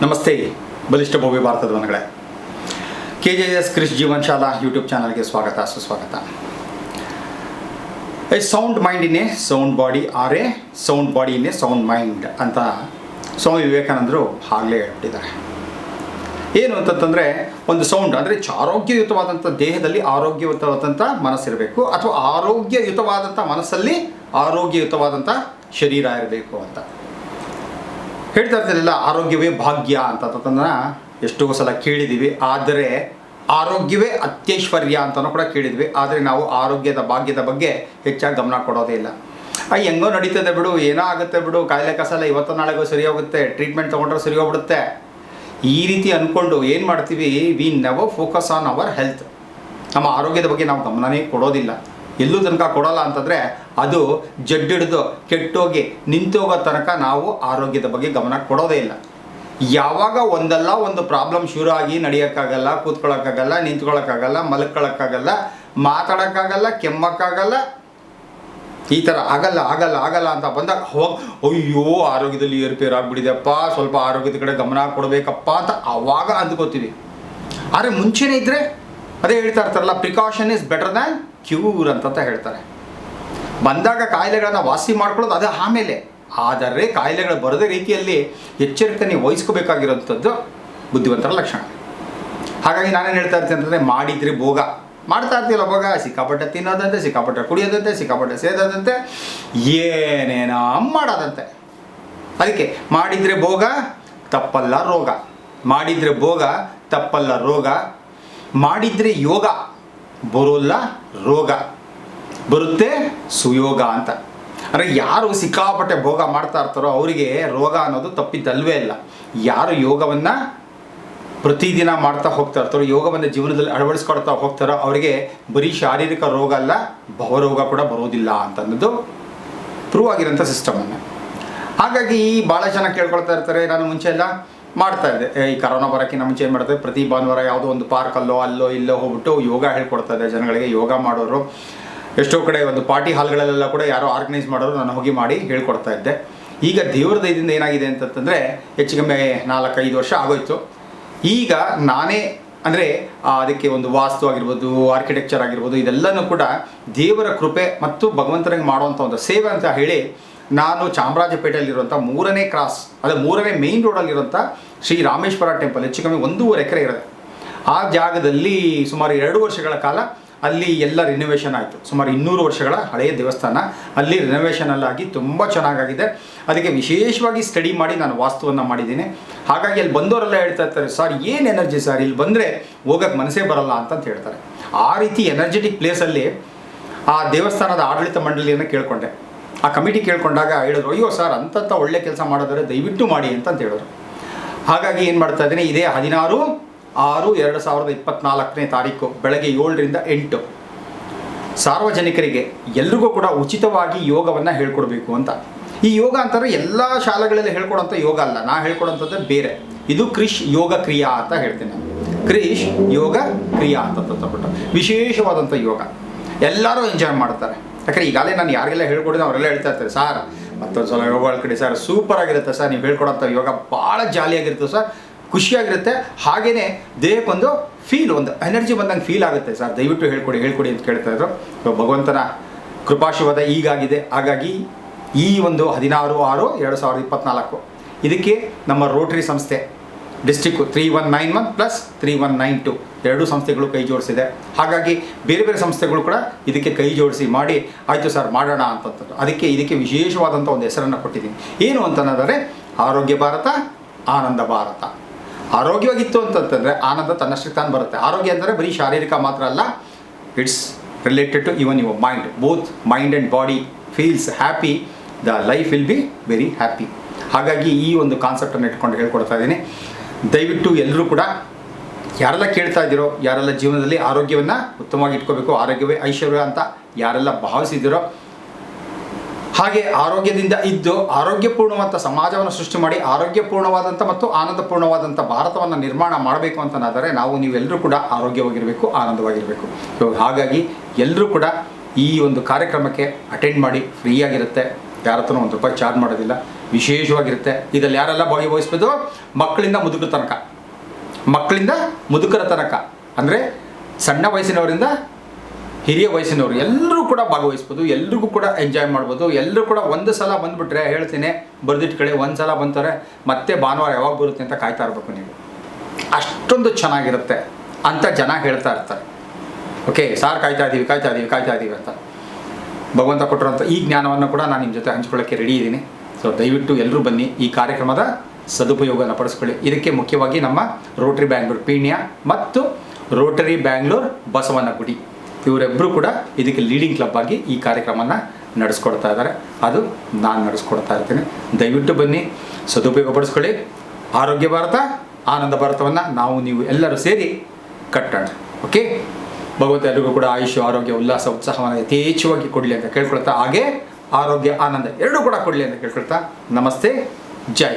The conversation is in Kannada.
ನಮಸ್ತೆ ಬಲಿಷ್ಠ ಭವ್ಯ ಭಾರತದ ಮನೆಗಳೇ, KJS ಕ್ರಿಶ್ ಜೀವನ್ ಶಾಲಾ ಯೂಟ್ಯೂಬ್ ಚಾನಲ್ಗೆ ಸ್ವಾಗತ ಸುಸ್ವಾಗತ. A sound mind in a sound body or a sound body in a sound mind ಅಂತ ಸ್ವಾಮಿ ವಿವೇಕಾನಂದರು ಆಗಲೇ ಹೇಳ್ಬಿಟ್ಟಿದ್ದಾರೆ. ಏನು ಅಂತಂತಂದರೆ, ಒಂದು ಸೌಂಡ್ ಅಂದರೆ ಆರೋಗ್ಯಯುತವಾದಂಥ ದೇಹದಲ್ಲಿ ಆರೋಗ್ಯಯುತವಾದಂಥ ಮನಸ್ಸಿರಬೇಕು, ಅಥವಾ ಆರೋಗ್ಯಯುತವಾದಂಥ ಮನಸ್ಸಲ್ಲಿ ಆರೋಗ್ಯಯುತವಾದಂಥ ಶರೀರ ಇರಬೇಕು ಅಂತ ಹೇಳ್ತಾ ಇರ್ತಿರಲಿಲ್ಲ. ಆರೋಗ್ಯವೇ ಭಾಗ್ಯ ಅಂತಂತಂದ್ರೆ ಎಷ್ಟೋ ಸಲ ಕೇಳಿದ್ದೀವಿ, ಆದರೆ ಆರೋಗ್ಯವೇ ಅತ್ಯೈಶ್ವರ್ಯ ಅಂತಲೂ ಕೂಡ ಕೇಳಿದ್ವಿ. ಆದರೆ ನಾವು ಆರೋಗ್ಯದ ಭಾಗ್ಯದ ಬಗ್ಗೆ ಹೆಚ್ಚಾಗಿ ಗಮನ ಕೊಡೋದೇ ಇಲ್ಲ. ಹೆಂಗೋ ನಡೀತದೆ ಬಿಡು, ಏನೋ ಆಗುತ್ತೆ ಬಿಡು, ಕಾಯಿಲೆ ಕಸಲ್ಲ ಇವತ್ತು ನಾಳೆಗೂ ಸರಿ ಹೋಗುತ್ತೆ, ಟ್ರೀಟ್ಮೆಂಟ್ ತೊಗೊಂಡ್ರೆ ಸರಿ ಹೋಗ್ಬಿಡುತ್ತೆ, ಈ ರೀತಿ ಅಂದ್ಕೊಂಡು ಏನು ಮಾಡ್ತೀವಿ, we never focus on our health. ನಮ್ಮ ಆರೋಗ್ಯದ ಬಗ್ಗೆ ನಾವು ಗಮನನೇ ಕೊಡೋದಿಲ್ಲ. ಎಲ್ಲೂ ತನಕ ಕೊಡೋಲ್ಲ ಅಂತಂದರೆ ಅದು ಜಡ್ಡಿಡಿದು ಕೆಟ್ಟೋಗಿ ನಿಂತೋಗೋ ತನಕ ನಾವು ಆರೋಗ್ಯದ ಬಗ್ಗೆ ಗಮನ ಕೊಡೋದೇ ಇಲ್ಲ. ಯಾವಾಗ ಒಂದಲ್ಲ ಒಂದು ಪ್ರಾಬ್ಲಮ್ ಶುರು ಆಗಿ ನಡೆಯೋಕ್ಕಾಗಲ್ಲ, ಕೂತ್ಕೊಳ್ಳೋಕ್ಕಾಗಲ್ಲ, ನಿಂತ್ಕೊಳ್ಳೋಕ್ಕಾಗಲ್ಲ, ಮಲ್ಕೊಳ್ಳೋಕ್ಕಾಗಲ್ಲ, ಮಾತಾಡೋಕ್ಕಾಗಲ್ಲ, ಕೆಮ್ಮಕ್ಕಾಗಲ್ಲ, ಈ ಥರ ಆಗಲ್ಲ ಅಂತ ಬಂದಾಗ ಅಯ್ಯೋ ಆರೋಗ್ಯದಲ್ಲಿ ಏರುಪೇರು ಆಗ್ಬಿಟ್ಟಿದೆಪ್ಪ, ಸ್ವಲ್ಪ ಆರೋಗ್ಯದ ಕಡೆ ಗಮನ ಕೊಡಬೇಕಪ್ಪ ಅಂತ ಆವಾಗ ಅಂದ್ಕೋತೀವಿ. ಆದರೆ ಮುಂಚೆನೇ ಇದ್ದರೆ ಅದೇ ಹೇಳ್ತಾ ಇರ್ತಾರಲ್ಲ, precaution is better than cure ಅಂತ ಹೇಳ್ತಾರೆ. ಬಂದಾಗ ಕಾಯಿಲೆಗಳನ್ನು ವಾಸಿ ಮಾಡ್ಕೊಳ್ಳೋದು ಅದು ಆಮೇಲೆ, ಆದರೆ ಕಾಯಿಲೆಗಳು ಬರದೇ ರೀತಿಯಲ್ಲಿ ಎಚ್ಚರಿಕೆ ವಹಿಸ್ಕೋಬೇಕಾಗಿರೋಂಥದ್ದು ಬುದ್ಧಿವಂತರ ಲಕ್ಷಣ. ಹಾಗಾಗಿ ನಾನೇನು ಹೇಳ್ತಾ ಇರ್ತೀನಿ ಅಂತಂದರೆ, ಮಾಡಿದರೆ ಭೋಗ ಮಾಡ್ತಾ ಇರ್ತೀವಲ್ಲ, ಭೋಗ ಸಿಕ್ಕಾಪಟ್ಟೆ ತಿನ್ನೋದಂತೆ, ಸಿಕ್ಕಾಪಟ್ಟೆ ಕುಡಿಯೋದಂತೆ, ಸಿಕ್ಕಾಪಟ್ಟೆ ಸೇದೋದಂತೆ, ಏನೇನೋ ಮಾಡೋದಂತೆ. ಅದಕ್ಕೆ ಮಾಡಿದರೆ ಭೋಗ ತಪ್ಪಲ್ಲ ರೋಗ, ಮಾಡಿದರೆ ಭೋಗ ತಪ್ಪಲ್ಲ ರೋಗ, ಮಾಡಿದರೆ ಯೋಗ ಬರೋಲ್ಲ ರೋಗ, ಬರುತ್ತೆ ಸುಯೋಗ ಅಂತ. ಅಂದರೆ ಯಾರು ಸಿಕ್ಕಾಪಟ್ಟೆ ಭೋಗ ಮಾಡ್ತಾ ಇರ್ತಾರೋ ಅವರಿಗೆ ರೋಗ ಅನ್ನೋದು ತಪ್ಪಿದ್ದಲ್ವೇ ಇಲ್ಲ. ಯಾರು ಯೋಗವನ್ನು ಪ್ರತಿದಿನ ಮಾಡ್ತಾ ಹೋಗ್ತಾ ಇರ್ತಾರೋ, ಯೋಗವನ್ನು ಜೀವನದಲ್ಲಿ ಅಳವಡಿಸ್ಕೊಳ್ತಾ ಹೋಗ್ತಾರೋ ಅವರಿಗೆ ಬರೀ ಶಾರೀರಿಕ ರೋಗ ಅಲ್ಲ, ಭವರೋಗ ಕೂಡ ಬರೋದಿಲ್ಲ ಅಂತನ್ನೋದು ಪ್ರೂವ್ ಆಗಿರೋಂಥ ಸಿಸ್ಟಮನ್ನು. ಹಾಗಾಗಿ ಭಾಳ ಜನ ಕೇಳ್ಕೊಳ್ತಾ ಇರ್ತಾರೆ, ನಾನು ಮುಂಚೆ ಎಲ್ಲ ಮಾಡ್ತಾ ಇದ್ದೆ, ಈ ಕರೋನಾ ಬರೋಕ್ಕಿಂತ ಮುಂಚೆ ಏನು ಮಾಡ್ತಾರೆ, ಪ್ರತಿ ಭಾನುವಾರ ಯಾವುದೋ ಒಂದು ಪಾರ್ಕಲ್ಲೋ ಅಲ್ಲೋ ಇಲ್ಲೋ ಹೋಗ್ಬಿಟ್ಟು ಯೋಗ ಹೇಳ್ಕೊಡ್ತಾ ಇದ್ದೆ ಜನಗಳಿಗೆ. ಯೋಗ ಮಾಡೋರು ಎಷ್ಟೋ ಕಡೆ ಒಂದು ಪಾರ್ಟಿ ಹಾಲ್ಗಳಲ್ಲೆಲ್ಲ ಕೂಡ ಯಾರೋ ಆರ್ಗನೈಸ್ ಮಾಡೋರು ನಾನು ಹೋಗಿ ಮಾಡಿ ಹೇಳ್ಕೊಡ್ತಾ ಇದ್ದೆ. ಈಗ ದೇವ್ರ ದಯದಿಂದ ಏನಾಗಿದೆ ಅಂತಂದರೆ, ಹೆಚ್ಚು ಕಮ್ಮಿ 4-5 ವರ್ಷ ಆಗೋಯ್ತು. ಈಗ ನಾನೇ ಅಂದರೆ ಅದಕ್ಕೆ ಒಂದು ವಾಸ್ತು ಆಗಿರ್ಬೋದು, ಆರ್ಕಿಟೆಕ್ಚರ್ ಆಗಿರ್ಬೋದು, ಇದೆಲ್ಲನೂ ಕೂಡ ದೇವರ ಕೃಪೆ ಮತ್ತು ಭಗವಂತನಿಗೆ ಮಾಡುವಂಥ ಒಂದು ಸೇವೆ ಅಂತ ಹೇಳಿ ನಾನು ಚಾಮರಾಜಪೇಟೆಯಲ್ಲಿರುವಂಥ 3ನೇ ಕ್ರಾಸ್, ಅದೇ 3ನೇ ಮೇಯ್ನ್ ರೋಡಲ್ಲಿರುವಂಥ ಶ್ರೀ ರಾಮೇಶ್ವರ ಟೆಂಪಲ್, ಹೆಚ್ಚು ಕಮ್ಮಿ 1.5 ಎಕರೆ ಇರೋದು. ಆ ಜಾಗದಲ್ಲಿ ಸುಮಾರು 2 ವರ್ಷಗಳ ಕಾಲ ಅಲ್ಲಿ ಎಲ್ಲ ರಿನೋವೇಷನ್ ಆಯಿತು. ಸುಮಾರು 200 ವರ್ಷಗಳ ಹಳೆಯ ದೇವಸ್ಥಾನ, ಅಲ್ಲಿ ರಿನೋವೇಷನಲ್ಲಾಗಿ ತುಂಬ ಚೆನ್ನಾಗಾಗಿದೆ. ಅದಕ್ಕೆ ವಿಶೇಷವಾಗಿ ಸ್ಟಡಿ ಮಾಡಿ ನಾನು ವಾಸ್ತುವನ್ನು ಮಾಡಿದ್ದೀನಿ. ಹಾಗಾಗಿ ಅಲ್ಲಿ ಬಂದವರೆಲ್ಲ ಹೇಳ್ತಾ ಇರ್ತಾರೆ, ಸರ್ ಏನು ಎನರ್ಜಿ ಸರ್, ಇಲ್ಲಿ ಬಂದರೆ ಹೋಗೋಕ್ಕೆ ಮನಸ್ಸೇ ಬರಲ್ಲ ಅಂತ ಹೇಳ್ತಾರೆ. ಆ ರೀತಿ ಎನರ್ಜೆಟಿಕ್ ಪ್ಲೇಸಲ್ಲಿ ಆ ದೇವಸ್ಥಾನದ ಆಡಳಿತ ಮಂಡಳಿಯನ್ನು ಕೇಳಿಕೊಂಡೆ. ಆ ಕಮಿಟಿ ಕೇಳ್ಕೊಂಡಾಗ ಹೇಳಿದ್ರು, ಅಯ್ಯೋ ಸರ್ ಅಂಥಂಥ ಒಳ್ಳೆ ಕೆಲಸ ಮಾಡೋದ್ರೆ ದಯವಿಟ್ಟು ಮಾಡಿ ಅಂತ ಹೇಳಿದ್ರು. ಹಾಗಾಗಿ ಏನು ಮಾಡ್ತಾ ಇದ್ದೀನಿ, ಇದೇ 16/6/2024 ಬೆಳಗ್ಗೆ 7ರಿಂದ 8 ಸಾರ್ವಜನಿಕರಿಗೆ ಎಲ್ರಿಗೂ ಕೂಡ ಉಚಿತವಾಗಿ ಯೋಗವನ್ನು ಹೇಳ್ಕೊಡ್ಬೇಕು ಅಂತ. ಈ ಯೋಗ ಅಂತಾರೆ ಎಲ್ಲ ಶಾಲೆಗಳಲ್ಲಿ ಹೇಳ್ಕೊಡೋಂಥ ಯೋಗ ಅಲ್ಲ, ನಾ ಹೇಳ್ಕೊಡೋಂಥದ್ದು ಬೇರೆ. ಇದು ಕ್ರಿಶ್ ಯೋಗ ಕ್ರಿಯಾ ಅಂತ ಹೇಳ್ತೀನಿ ನಾನು. ಕ್ರಿಶ್ ಯೋಗ ಕ್ರಿಯಾ ಅಂತಂದ್ಬಿಟ್ಟು ವಿಶೇಷವಾದಂಥ ಯೋಗ ಎಲ್ಲರೂ ಎಂಜಾಯ್ ಮಾಡ್ತಾರೆ. ಯಾಕಂದರೆ ಈಗಾಗಲೇ ನಾನು ಯಾರಿಗೆಲ್ಲ ಹೇಳ್ಕೊಡಿದ್ರೆ ಅವರೆಲ್ಲ ಹೇಳ್ತಾ ಇರ್ತಾರೆ, ಸರ್ ಮತ್ತೊಂದು ಸಲ ಯೋಗ ಹೇಳ್ಕೊಡಿ ಸರ್, ಸೂಪರಾಗಿರುತ್ತೆ ಸರ್, ನೀವು ಹೇಳ್ಕೊಡೋಂಥ ಯೋಗ ಭಾಳ ಜಾಲಿಯಾಗಿರುತ್ತೆ ಸರ್, ಖುಷಿಯಾಗಿರುತ್ತೆ, ಹಾಗೆಯೇ ದೇಹಕ್ಕೊಂದು ಫೀಲ್, ಒಂದು ಎನರ್ಜಿ ಬಂದಂಗೆ ಫೀಲ್ ಆಗುತ್ತೆ ಸರ್, ದಯವಿಟ್ಟು ಹೇಳ್ಕೊಡಿ ಅಂತ ಕೇಳ್ತಾಯಿದ್ರು. ಭಗವಂತನ ಕೃಪಾಶೀರ್ವಾದ ಈಗಾಗಿದೆ. ಹಾಗಾಗಿ ಈ ಒಂದು 16/6/2024 ಇದಕ್ಕೆ ನಮ್ಮ ರೋಟರಿ ಸಂಸ್ಥೆ ಡಿಸ್ಟ್ರಿಕ್ಕು 3191 ಪ್ಲಸ್ 3192 2 ಸಂಸ್ಥೆಗಳು ಕೈ ಜೋಡಿಸಿದೆ. ಹಾಗಾಗಿ ಬೇರೆ ಬೇರೆ ಸಂಸ್ಥೆಗಳು ಕೂಡ ಇದಕ್ಕೆ ಕೈ ಜೋಡಿಸಿ ಮಾಡಿ ಆಯಿತು ಸರ್ ಮಾಡೋಣ ಅಂತಂಥದ್ದು. ಇದಕ್ಕೆ ವಿಶೇಷವಾದಂಥ ಒಂದು ಹೆಸರನ್ನು ಕೊಟ್ಟಿದ್ದೀನಿ. ಏನು ಅಂತಂದರೆ ಆರೋಗ್ಯ ಭಾರತ, ಆನಂದ ಭಾರತ. ಆರೋಗ್ಯವಾಗಿತ್ತು ಅಂತಂತಂದರೆ ಆನಂದ ತನ್ನಷ್ಟಕ್ಕೆ ತಾನು ಬರುತ್ತೆ. ಆರೋಗ್ಯ ಅಂದರೆ ಬರೀ ಶಾರೀರಿಕ ಮಾತ್ರ ಅಲ್ಲ, it's related to even your mind. Both mind and body feels happy, the life will be very happy. ಹಾಗಾಗಿ ಈ ಒಂದು ಕಾನ್ಸೆಪ್ಟನ್ನು ಇಟ್ಕೊಂಡು ಹೇಳ್ಕೊಡ್ತಾ ಇದ್ದೀನಿ. ದಯವಿಟ್ಟು ಎಲ್ಲರೂ ಕೂಡ ಯಾರೆಲ್ಲ ಕೇಳ್ತಾ ಇದ್ದೀರೋ, ಯಾರೆಲ್ಲ ಜೀವನದಲ್ಲಿ ಆರೋಗ್ಯವನ್ನು ಉತ್ತಮವಾಗಿ ಇಟ್ಕೋಬೇಕು, ಆರೋಗ್ಯವೇ ಐಶ್ವರ್ಯ ಅಂತ ಯಾರೆಲ್ಲ ಭಾವಿಸಿದ್ದೀರೋ, ಹಾಗೆ ಆರೋಗ್ಯದಿಂದ ಇದ್ದು ಆರೋಗ್ಯಪೂರ್ಣವಂಥ ಸಮಾಜವನ್ನು ಸೃಷ್ಟಿ ಮಾಡಿ ಆರೋಗ್ಯಪೂರ್ಣವಾದಂಥ ಮತ್ತು ಆನಂದಪೂರ್ಣವಾದಂಥ ಭಾರತವನ್ನು ನಿರ್ಮಾಣ ಮಾಡಬೇಕು ಅಂತನಾದರೆ ನೀವೆಲ್ಲರೂ ಕೂಡ ಆರೋಗ್ಯವಾಗಿರಬೇಕು, ಆನಂದವಾಗಿರಬೇಕು. ಸೊ ಹಾಗಾಗಿ ಎಲ್ಲರೂ ಕೂಡ ಈ ಒಂದು ಕಾರ್ಯಕ್ರಮಕ್ಕೆ ಅಟೆಂಡ್ ಮಾಡಿ, ಫ್ರೀಯಾಗಿರುತ್ತೆ, ಯಾರ ಹತ್ರನೂ ₹1 ಚಾರ್ಜ್ ಮಾಡೋದಿಲ್ಲ. ವಿಶೇಷವಾಗಿರುತ್ತೆ. ಇದರಲ್ಲಿ ಯಾರೆಲ್ಲ ಭಾಗವಹಿಸ್ಬೋದು? ಮಕ್ಕಳಿಂದ ಮುದುಕರ ತನಕ, ಮಕ್ಕಳಿಂದ ಮುದುಕರ ತನಕ, ಅಂದರೆ ಸಣ್ಣ ವಯಸ್ಸಿನವರಿಂದ ಹಿರಿಯ ವಯಸ್ಸಿನವರು ಎಲ್ಲರೂ ಕೂಡ ಭಾಗವಹಿಸ್ಬೋದು, ಎಲ್ರಿಗೂ ಕೂಡ ಎಂಜಾಯ್ ಮಾಡ್ಬೋದು. ಎಲ್ಲರೂ ಕೂಡ ಒಂದು ಸಲ ಬಂದುಬಿಟ್ರೆ ಹೇಳ್ತೀನಿ, ಬರೆದಿಟ್ಕೊಳ್ಳಿ, ಒಂದು ಸಲ ಬಂತಾರೆ ಮತ್ತೆ ಭಾನುವಾರ ಯಾವಾಗ ಬರುತ್ತೆ ಅಂತ ಕಾಯ್ತಾ ಇರಬೇಕು ನೀವು. ಅಷ್ಟೊಂದು ಚೆನ್ನಾಗಿರುತ್ತೆ ಅಂತ ಜನ ಹೇಳ್ತಾ ಇರ್ತಾರೆ. ಓಕೆ ಸಾರ್ ಕಾಯ್ತಾ ಇದ್ದೀವಿ ಅಂತ. ಭಗವಂತ ಕೊಟ್ಟಿರೋಂಥ ಈ ಜ್ಞಾನವನ್ನು ಕೂಡ ನಾನು ನಿಮ್ಮ ಜೊತೆ ಹಂಚ್ಕೊಳ್ಳೋಕ್ಕೆ ರೆಡಿ ಇದ್ದೀನಿ. ಸೊ ದಯವಿಟ್ಟು ಎಲ್ಲರೂ ಬನ್ನಿ, ಈ ಕಾರ್ಯಕ್ರಮದ ಸದುಪಯೋಗನ ಪಡಿಸ್ಕೊಳ್ಳಿ. ಇದಕ್ಕೆ ಮುಖ್ಯವಾಗಿ ನಮ್ಮ ರೋಟರಿ ಬ್ಯಾಂಗ್ಳೂರು ಪೀಣ್ಯ ಮತ್ತು ರೋಟರಿ ಬ್ಯಾಂಗ್ಳೂರು ಬಸವನಗುಡಿ ಇವರೆಬ್ಬರು ಕೂಡ ಇದಕ್ಕೆ ಲೀಡಿಂಗ್ ಕ್ಲಬ್ ಆಗಿ ಈ ಕಾರ್ಯಕ್ರಮನ ನಡೆಸ್ಕೊಡ್ತಾ ಇದ್ದಾರೆ. ಅದು ನಾನು ನಡೆಸ್ಕೊಡ್ತಾ ಇರ್ತೀನಿ. ದಯವಿಟ್ಟು ಬನ್ನಿ, ಸದುಪಯೋಗ ಪಡಿಸ್ಕೊಳ್ಳಿ. ಆರೋಗ್ಯ ಭಾರತ, ಆನಂದ ಭಾರತವನ್ನು ನಾವು ನೀವು ಎಲ್ಲರೂ ಸೇರಿ ಕಟ್ಟೋಣ. ಓಕೆ, ಭಗವಂತ ಎಲ್ಲರಿಗೂ ಕೂಡ ಆಯುಷ್ಯ, ಆರೋಗ್ಯ, ಉಲ್ಲಾಸ, ಉತ್ಸಾಹವನ್ನು ಯಥೇಚ್ಛವಾಗಿ ಕೊಡಲಿ ಅಂತ ಕೇಳ್ಕೊಳ್ತಾ, ಹಾಗೆ ಆರೋಗ್ಯ ಆನಂದ ಎರಡೂ ಕೂಡ ಕೊಡಲಿ ಅಂತ ಕೇಳ್ಕೊಳ್ತಾ, ನಮಸ್ತೆ, ಜೈ.